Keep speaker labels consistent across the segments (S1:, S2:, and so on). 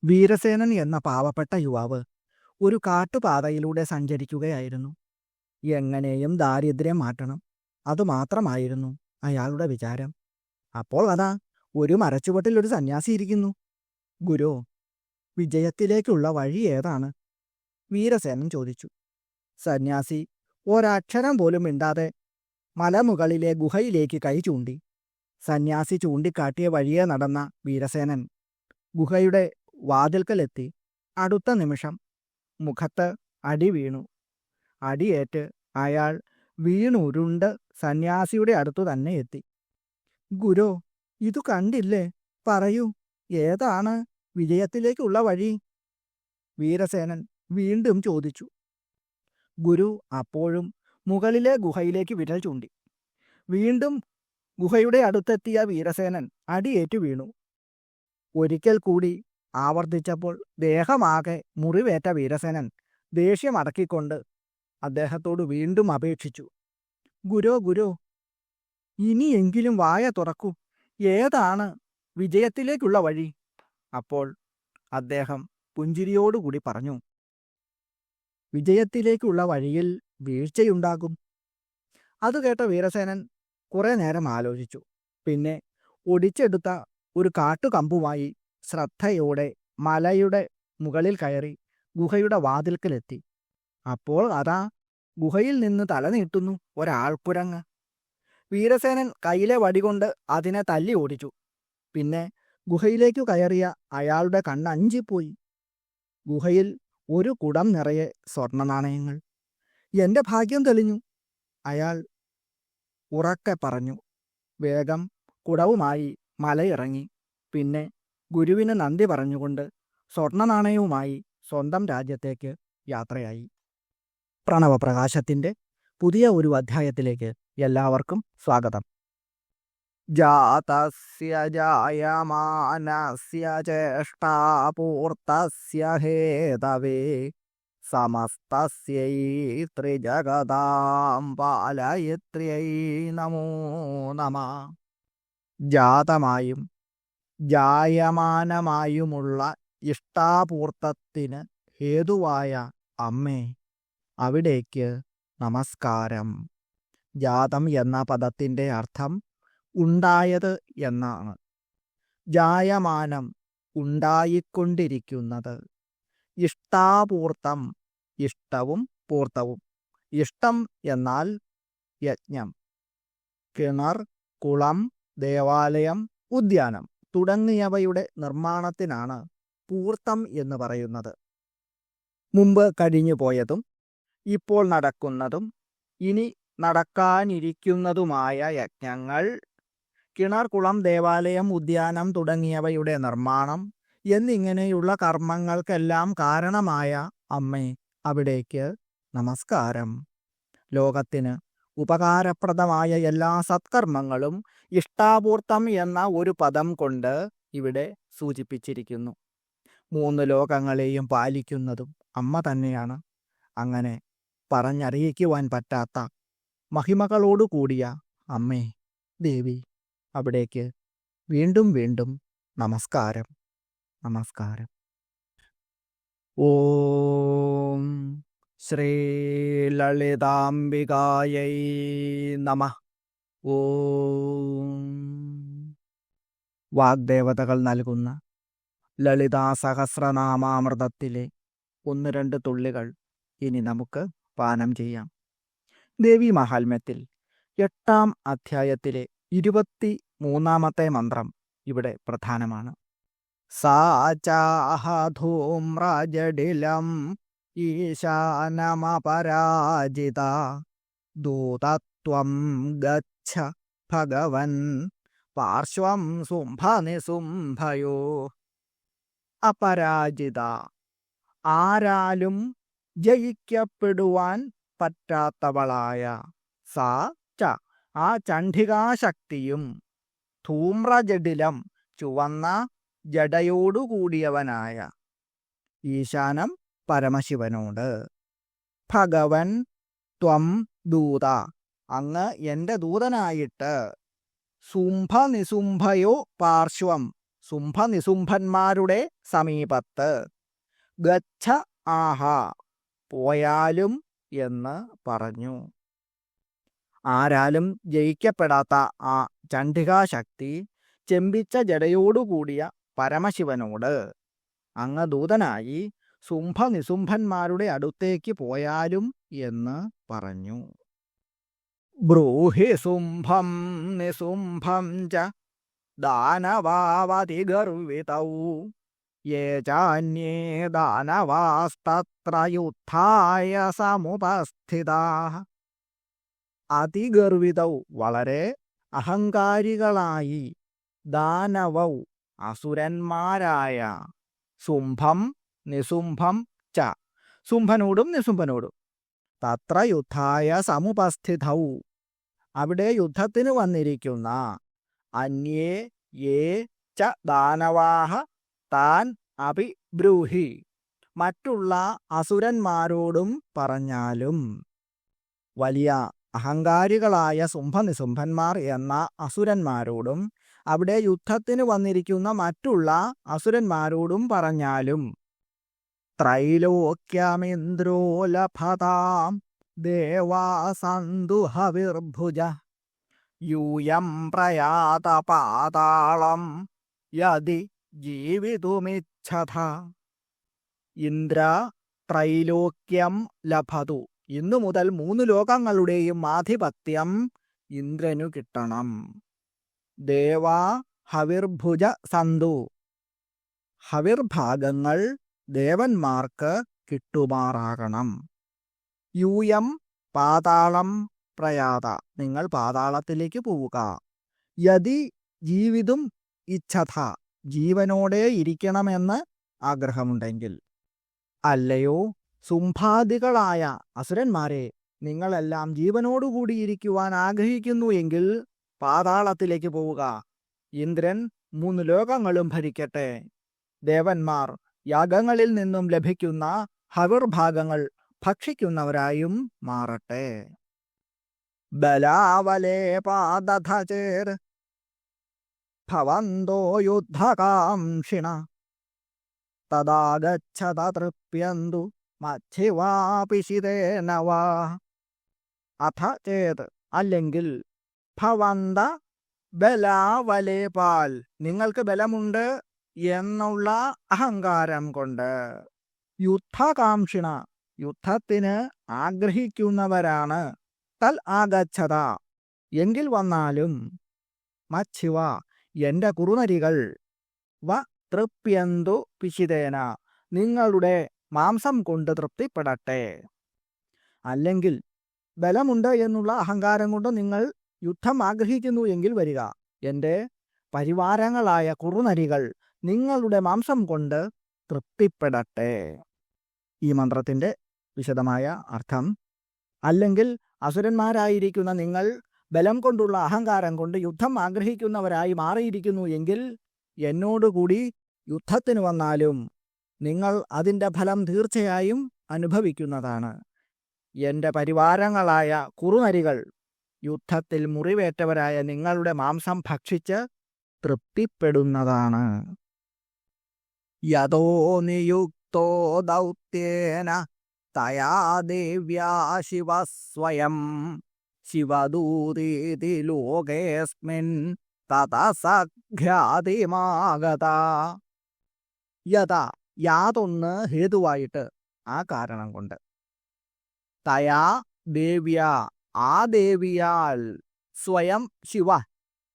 S1: വീരസേനൻ എന്ന പാവപ്പെട്ട യുവാവ് ഒരു കാട്ടുപാതയിലൂടെ സഞ്ചരിക്കുകയായിരുന്നു. എങ്ങനെയും ദാരിദ്ര്യം മാറ്റണം, അതുമാത്രമായിരുന്നു അയാളുടെ വിചാരം. അപ്പോൾ അതാ, ഒരു മരച്ചുവട്ടിൽ ഒരു സന്യാസി ഇരിക്കുന്നു. ഗുരു, വിജയത്തിലേക്കുള്ള വഴി ഏതാണ്? വീരസേനൻ ചോദിച്ചു. സന്യാസി ഒരക്ഷരം പോലും മിണ്ടാതെ മലമുകളിലെ ഗുഹയിലേക്ക് കൈ ചൂണ്ടി. സന്യാസി ചൂണ്ടിക്കാട്ടിയ വഴിയെ നടന്ന വീരസേനൻ ഗുഹയുടെ വാതിൽക്കലെത്തി. അടുത്ത നിമിഷം മുഖത്ത് അടി വീണു. അടിയേറ്റ് അയാൾ വീണുരുണ്ട് സന്യാസിയുടെ അടുത്തു തന്നെ എത്തി. ഗുരു, ഇതു കണ്ടില്ലേ? പറയൂ, ഏതാണ് വിജയത്തിലേക്കുള്ള വഴി? വീരസേനൻ വീണ്ടും ചോദിച്ചു. ഗുരു അപ്പോഴും മുകളിലെ ഗുഹയിലേക്ക് വിരൽ ചൂണ്ടി. വീണ്ടും ഗുഹയുടെ അടുത്തെത്തിയ വീരസേനൻ അടിയേറ്റു വീണു. ഒരിക്കൽ കൂടി ആവർത്തിച്ചപ്പോൾ ദേഹമാകെ മുറിവേറ്റ വീരസേനൻ ദേഷ്യം അടക്കിക്കൊണ്ട് അദ്ദേഹത്തോട് വീണ്ടും അപേക്ഷിച്ചു. ഗുരു, ഗുരു, ഇനിയെങ്കിലും വായ തുറക്കൂ. ഏതാണ് വിജയത്തിലേക്കുള്ള വഴി? അപ്പോൾ അദ്ദേഹം പുഞ്ചിരിയോടുകൂടി പറഞ്ഞു, വിജയത്തിലേക്കുള്ള വഴിയിൽ വീഴ്ചയുണ്ടാകും. അത് കേട്ട വീരസേനൻ കുറെ നേരം ആലോചിച്ചു. പിന്നെ ഒടിച്ചെടുത്ത ഒരു കാട്ടുകമ്പുമായി ശ്രദ്ധയോടെ മലയുടെ മുകളിൽ കയറി ഗുഹയുടെ വാതിൽക്കലെത്തി. അപ്പോൾ അതാ, ഗുഹയിൽ നിന്ന് തല നീട്ടുന്നു ഒരാൾക്കുരങ്ങ്. വീരസേനൻ കയ്യിലെ വടികൊണ്ട് അതിനെ തല്ലി ഓടിച്ചു. പിന്നെ ഗുഹയിലേക്കു കയറിയ അയാളുടെ കണ്ണഞ്ചിപ്പോയി. ഗുഹയിൽ ഒരു കുടം നിറയെ സ്വർണ്ണ നാണയങ്ങൾ. എൻ്റെ ഭാഗ്യം തെളിഞ്ഞു, അയാൾ ഉറക്കെ പറഞ്ഞു. വേഗം കുടവുമായി മലയിറങ്ങി. പിന്നെ ഗുരുവിന് നന്ദി പറഞ്ഞുകൊണ്ട് സ്വർണ്ണ നാണയവുമായി സ്വന്തം രാജ്യത്തേക്ക് യാത്രയായി. പ്രണവപ്രകാശത്തിൻ്റെ പുതിയ ഒരു അധ്യായത്തിലേക്ക് എല്ലാവർക്കും സ്വാഗതം. ജാതസ്യ ജായമാനസ്യ ചേഷ്ടാപൂർത്തസ്യ ഹേതവേ സമസ്തസ്യൈ ത്രിജഗതാം പാലയത്ര്यै നമോ നമഃ. ജാതമായും ജായമാനമായുമുള്ള ഇഷ്ടാപൂർത്തത്തിന് ഹേതുവായ അമ്മേ, അവിടേക്ക് നമസ്കാരം. ജാതം എന്ന പദത്തിൻ്റെ അർത്ഥം ഉണ്ടായത് എന്നാണ്. ജായമാനം ഉണ്ടായിക്കൊണ്ടിരിക്കുന്നത്. ഇഷ്ടാപൂർത്തം ഇഷ്ടവും പൂർത്തവും. ഇഷ്ടം എന്നാൽ യജ്ഞം. കിണർ, കുളം, ദേവാലയം, ഉദ്യാനം തുടങ്ങിയവയുടെ നിർമ്മാണത്തിനാണ് പൂർത്തം എന്ന് പറയുന്നത്. മുമ്പ് കഴിഞ്ഞു പോയതും ഇപ്പോൾ നടക്കുന്നതും ഇനി നടക്കാനിരിക്കുന്നതുമായ യജ്ഞങ്ങൾ, കിണർ, കുളം, ദേവാലയം, ഉദ്യാനം തുടങ്ങിയവയുടെ നിർമ്മാണം എന്നിങ്ങനെയുള്ള കർമ്മങ്ങൾക്കെല്ലാം കാരണമായ അമ്മേ, അവിടേക്ക് നമസ്കാരം. ലോകത്തിന് ഉപകാരപ്രദമായ എല്ലാ സത്കർമ്മങ്ങളും ഇഷ്ടാപൂർത്തം എന്ന ഒരു പദം കൊണ്ട് ഇവിടെ സൂചിപ്പിച്ചിരിക്കുന്നു. 3 ലോകങ്ങളെയും പാലിക്കുന്നതും അമ്മ തന്നെയാണ്. അങ്ങനെ പറഞ്ഞറിയിക്കുവാൻ പറ്റാത്ത മഹിമകളോടു കൂടിയ അമ്മേ, ദേവി, അവിടേക്ക് വീണ്ടും വീണ്ടും നമസ്കാരം, നമസ്കാരം. ഓം ശ്രീ ലളിതാംബികായൈ നമഃ. ഓം. വാഗ്ദേവതകൾ നൽകുന്ന ലളിതാ സഹസ്രനാമാമൃതത്തിലെ 1-2 തുള്ളികൾ ഇനി നമുക്ക് പാനം ചെയ്യാം. ദേവി മഹാത്മ്യത്തിൽ 8-ാം അധ്യായത്തിലെ 23-ാമത്തെ മന്ത്രം ഇവിടെ പ്രധാനമാണ്. സാ ചാഹ ധൂമ്രജടിലം ഈശാനമപരാജിത ദൂതത്വം ഗച്ഛ ഭഗവൻ പാർശ്വം സുംഭനിസുംഭയോ. അപരാജിത, ആരാലും ജയിക്കപ്പെടുവാൻ പറ്റാത്തവളായ. സാ ച, ആ ചണ്ഡികാശക്തിയും. ധൂമ്രജടിലം, ചുവന്ന ജടയോടുകൂടിയവനായ. ഈശാനം, പരമശിവനോട്. ഭഗവൻ ത്വം ദൂത, അങ്ങ് എൻ്റെ ദൂതനായിട്ട്. സുംഭനിസുംഭയോ പാർശ്വം, ശുംഭനിശുംഭന്മാരുടെ സമീപത്ത്. ഗച്ഛ ആഹ, പോയാലും എന്ന് പറഞ്ഞു. ആരാലും ജയിക്കപ്പെടാത്ത ആ ചണ്ഡികാശക്തി ചെമ്പിച്ച ജടയോടുകൂടിയ പരമശിവനോട് അങ്ങ് ദൂതനായി ശുംഭനിശുംഭന്മാരുടെ അടുത്തേക്ക് പോയാലും എന്ന് പറഞ്ഞു. ബ്രൂഹി ശുംഭം നിശുംഭം ച ദാനവാവതിഗർവിതൗ യേ ചാന്യേ ദാനവാസ്തത്ര യുദ്ധായ സമുപസ്ഥിതാഃ. അതിഗർവിതൗ, വളരെ അഹങ്കാരികളായി, ദാനവൗ, അസുരന്മാരായ, ശുംഭം നിശുംഭം ച, ശുംഭനോടും നിശുംഭനോടും, തത്ര യുദ്ധായ സമുപസ്ഥിതൗ, അവിടെ യുദ്ധത്തിന് വന്നിരിക്കുന്ന, അന്യേ യേ ച ദാനവാഹ താൻ അപി ബ്രൂഹി, മറ്റുള്ള അസുരന്മാരോടും പറഞ്ഞാലും. വലിയ അഹങ്കാരികളായ ശുംഭനിശുംഭന്മാർ എന്ന അസുരന്മാരോടും അവിടെ യുദ്ധത്തിന് വന്നിരിക്കുന്ന മറ്റുള്ള അസുരന്മാരോടും പറഞ്ഞാലും. ത്രൈലോക്യമിന്ദ്രോ ലഭതാം ദേവാ സന്തു ഹവിർഭുജ യൂയം പ്രയാത പാതാളം യദി ജീവിതുമിച്ഛത. ഇന്ദ്ര ത്രൈലോക്യം ലഭതു, ഇന്നു മുതൽ 3 ലോകങ്ങളുടെയും ആധിപത്യം ഇന്ദ്രനു കിട്ടണം. ദേവാ ഹവിർഭുജ സന്തു, ഹവിർഭാഗങ്ങൾ ദേവന്മാർക്ക് കിട്ടുമാറാകണം. യൂയം പാതാളം പ്രയാത, നിങ്ങൾ പാതാളത്തിലേക്ക് പോവുക. യതി ജീവിതും ഇച്ഛത, ജീവനോടെ ഇരിക്കണമെന്ന് ആഗ്രഹമുണ്ടെങ്കിൽ. അല്ലയോ ശുംഭാദികളായ അസുരന്മാരെ, നിങ്ങളെല്ലാം ജീവനോടുകൂടിയിരിക്കുവാൻ ആഗ്രഹിക്കുന്നു എങ്കിൽ പാതാളത്തിലേക്ക് പോവുക. ഇന്ദ്രൻ 3 ലോകങ്ങളും ഭരിക്കട്ടെ. ദേവന്മാർ യാഗങ്ങളിൽ നിന്നും ലഭിക്കുന്ന ഹവിർഭാഗങ്ങൾ ഭക്ഷിക്കുന്നവരായും മാറട്ടെ. ബലാവലേപാദധചേർ ഭവന്തോ യുദ്ധകാംക്ഷിണ തദാഗച്ഛത തൃപ്യന്തു മധ്യവാപിശിതേന വാ. അഥ ചേത്, അല്ലെങ്കിൽ, ഭവന്ത ബലാവലേപാൽ, നിങ്ങൾക്ക് ബലമുണ്ട് എന്നുള്ള അഹങ്കാരം കൊണ്ട്, യുദ്ധകാംക്ഷിണ, യുദ്ധത്തിന് ആഗ്രഹിക്കുന്നവരാണ്, തൽ ആഗച്ഛത, എങ്കിൽ വന്നാലും, മച്ഛിവ, എൻ്റെ കുറുനരികൾ, വ തൃപ്യന്തു പിശിതേന, നിങ്ങളുടെ മാംസം കൊണ്ട് തൃപ്തിപ്പെടട്ടെ. അല്ലെങ്കിൽ ബലമുണ്ട് എന്നുള്ള അഹങ്കാരം കൊണ്ട് നിങ്ങൾ യുദ്ധം ആഗ്രഹിക്കുന്നു എങ്കിൽ വരിക. എൻ്റെ പരിവാരങ്ങളായ കുറുനരികൾ നിങ്ങളുടെ മാംസം കൊണ്ട് തൃപ്തിപ്പെടട്ടെ. ഈ മന്ത്രത്തിൻ്റെ വിശദമായ അർത്ഥം: അല്ലെങ്കിൽ അസുരന്മാരായിരിക്കുന്ന നിങ്ങൾ ബലം കൊണ്ടുള്ള അഹങ്കാരം കൊണ്ട് യുദ്ധം ആഗ്രഹിക്കുന്നവരായി മാറിയിരിക്കുന്നു എങ്കിൽ എന്നോടുകൂടി യുദ്ധത്തിന് വന്നാലും നിങ്ങൾ അതിൻ്റെ ഫലം തീർച്ചയായും അനുഭവിക്കുന്നതാണ്. എൻ്റെ പരിവാരങ്ങളായ കുറുനരികൾ യുദ്ധത്തിൽ മുറിവേറ്റവരായ നിങ്ങളുടെ മാംസം ഭക്ഷിച്ച് തൃപ്തിപ്പെടുന്നതാണ്. യതോ നിയുക്തോ ദൗത്യേന തയാ ദേവ്യാ ശിവ സ്വയം ശിവദൂതീതി ലോകേസ്മിൻ തതസഖ്യാതിമാഗത. യഥ, യാതൊന്ന് ഹേതുവായിട്ട്, ആ കാരണം കൊണ്ട്, തയാ ദേവ്യ, ആ ദേവിയാൽ, സ്വയം ശിവ,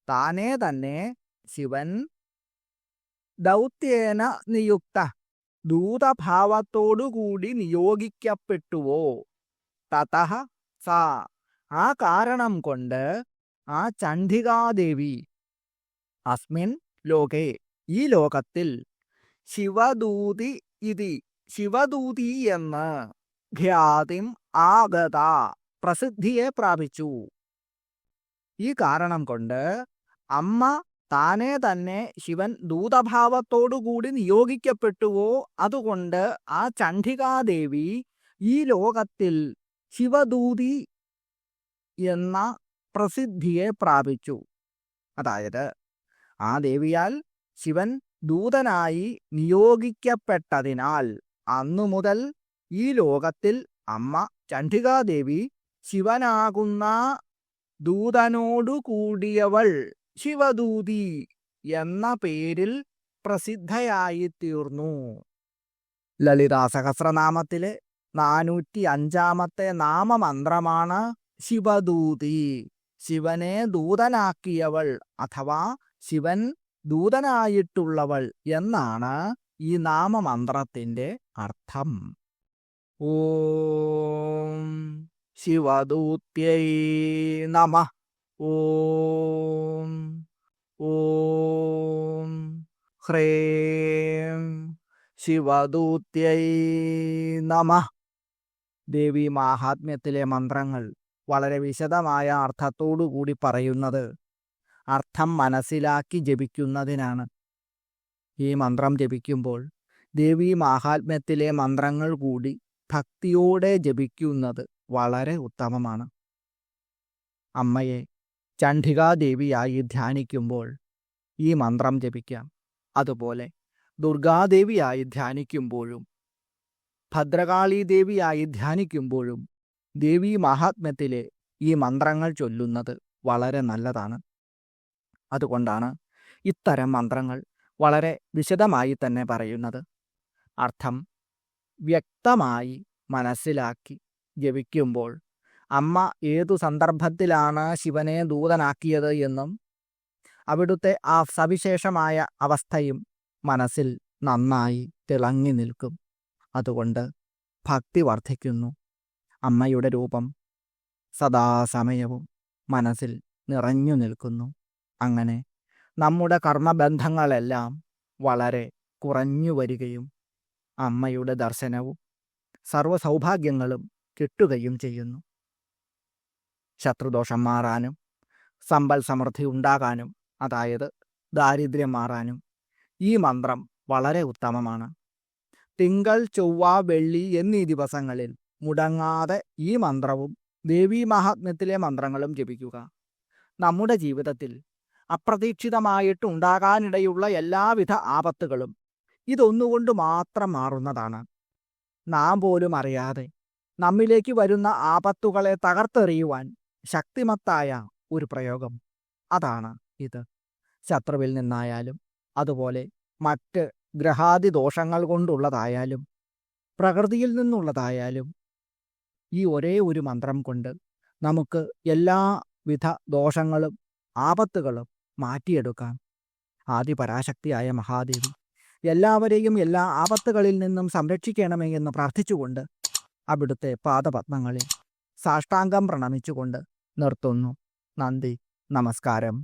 S1: താനേ തന്നെ ശിവൻ, ദൗത്യേന നിയുക്ത, ദൂതഭാവത്തോടുകൂടി നിയോഗിക്കപ്പെട്ടുവോ, തതഃ സ, ആ കാരണം കൊണ്ട് ആ ചണ്ഡികാദേവി, അസ്മിൻ ലോകേ, ഈ ലോകത്തിൽ, ശിവദൂതി ഇതി, ശിവദൂതി എന്ന്, ഖ്യാതിം ആഗത, പ്രസിദ്ധിയെ പ്രാപിച്ചു. ഈ കാരണം കൊണ്ട് അമ്മ താനേ തന്നെ ശിവൻ ദൂതഭാവത്തോടുകൂടി നിയോഗിക്കപ്പെട്ടുവോ, അതുകൊണ്ട് ആ ചണ്ഡികാദേവി ഈ ലോകത്തിൽ ശിവദൂതി എന്ന പ്രസിദ്ധിയെ പ്രാപിച്ചു. അതായത് ആ ദേവിയാൽ ശിവൻ ദൂതനായി നിയോഗിക്കപ്പെട്ടതിനാൽ അന്നു മുതൽ ഈ ലോകത്തിൽ അമ്മ ചണ്ഡികാദേവി ശിവനാകുന്ന ദൂതനോടു കൂടിയവൾ ശിവദൂതി എന്ന പേരിൽ പ്രസിദ്ധയായിത്തീർന്നു. ലളിതാ സഹസ്രനാമത്തിലെ 405 നാമമന്ത്രമാണ് ശിവദൂതി. ശിവനെ ദൂതനാക്കിയവൾ അഥവാ ശിവൻ ദൂതനായിട്ടുള്ളവൾ എന്നാണ് ഈ നാമമന്ത്രത്തിൻ്റെ അർത്ഥം. ഓം ശിവദൂത്यै നമഃ. ഓം ഓം ഹ്രീം ശിവദൂത്यै നമഃ. ദേവി മാഹാത്മ്യത്തിലെ മന്ത്രങ്ങൾ വളരെ വിശദമായ അർത്ഥത്തോടുകൂടി പറയുന്നത് അർത്ഥം മനസ്സിലാക്കി ജപിക്കുന്നതിനാണ്. ഈ മന്ത്രം ജപിക്കുമ്പോൾ ദേവി മാഹാത്മ്യത്തിലെ മന്ത്രങ്ങൾ കൂടി ഭക്തിയോടെ ജപിക്കുന്നത് വളരെ ഉത്തമമാണ്. അമ്മയെ ചണ്ഡികാദേവിയായി ധ്യാനിക്കുമ്പോൾ ഈ മന്ത്രം ജപിക്കാം. അതുപോലെ ദുർഗാദേവിയായി ധ്യാനിക്കുമ്പോഴും ഭദ്രകാളി ദേവിയായി ധ്യാനിക്കുമ്പോഴും ദേവി മഹാത്മ്യത്തിലെ ഈ മന്ത്രങ്ങൾ ചൊല്ലുന്നത് വളരെ നല്ലതാണ്. അതുകൊണ്ടാണ് ഇത്തരം മന്ത്രങ്ങൾ വളരെ വിശദമായി തന്നെ പറയുന്നത്. അർത്ഥം വ്യക്തമായി മനസ്സിലാക്കി ജപിക്കുമ്പോൾ അമ്മ ഏതു സന്ദർഭത്തിലാണ് ശിവനെ ദൂതനാക്കിയത് എന്നും അവിടുത്തെ ആ സവിശേഷമായ അവസ്ഥയും മനസ്സിൽ നന്നായി തിളങ്ങി നിൽക്കും. അതുകൊണ്ട് ഭക്തി വർദ്ധിക്കുന്നു. അമ്മയുടെ രൂപം സദാസമയവും മനസ്സിൽ നിറഞ്ഞു നിൽക്കുന്നു. അങ്ങനെ നമ്മുടെ കർമ്മബന്ധങ്ങളെല്ലാം വളരെ കുറഞ്ഞു വരികയും അമ്മയുടെ ദർശനവും സർവ്വസൗഭാഗ്യങ്ങളും കിട്ടുകയും ചെയ്യുന്നു. ശത്രുദോഷം മാറാനും സമ്പൽ സമൃദ്ധി ഉണ്ടാകാനും, അതായത് ദാരിദ്ര്യം മാറാനും ഈ മന്ത്രം വളരെ ഉത്തമമാണ്. തിങ്കൾ, ചൊവ്വ, വെള്ളി എന്നീ ദിവസങ്ങളിൽ മുടങ്ങാതെ ഈ മന്ത്രവും ദേവീ മഹാത്മ്യത്തിലെ മന്ത്രങ്ങളും ജപിക്കുക. നമ്മുടെ ജീവിതത്തിൽ അപ്രതീക്ഷിതമായിട്ടുണ്ടാകാനിടയുള്ള എല്ലാവിധ ആപത്തുകളും ഇതൊന്നുകൊണ്ട് മാത്രം മാറുന്നതാണ്. നാം പോലും അറിയാതെ നമ്മിലേക്ക് വരുന്ന ആപത്തുകളെ തകർത്തെറിയുവാൻ ശക്തിമത്തായ ഒരു പ്രയോഗം അതാണ് ഇത്. ശത്രുവിൽ നിന്നായാലും അതുപോലെ മറ്റ് ഗ്രഹാദി ദോഷങ്ങൾ കൊണ്ടുള്ളതായാലും പ്രകൃതിയിൽ നിന്നുള്ളതായാലും ഈ ഒരേ ഒരു മന്ത്രം കൊണ്ട് നമുക്ക് എല്ലാവിധ ദോഷങ്ങളും ആപത്തുകളും മാറ്റിയെടുക്കാം. ആദിപരാശക്തിയായ മഹാദേവി എല്ലാവരെയും എല്ലാ ആപത്തുകളിൽ നിന്നും സംരക്ഷിക്കണമേ എന്ന് പ്രാർത്ഥിച്ചുകൊണ്ട് അവിടുത്തെ പാദപത്മങ്ങളിൽ സാഷ്ടാംഗം പ്രണമിച്ചുകൊണ്ട് നിർത്തുന്നു. നന്ദി, നമസ്കാരം.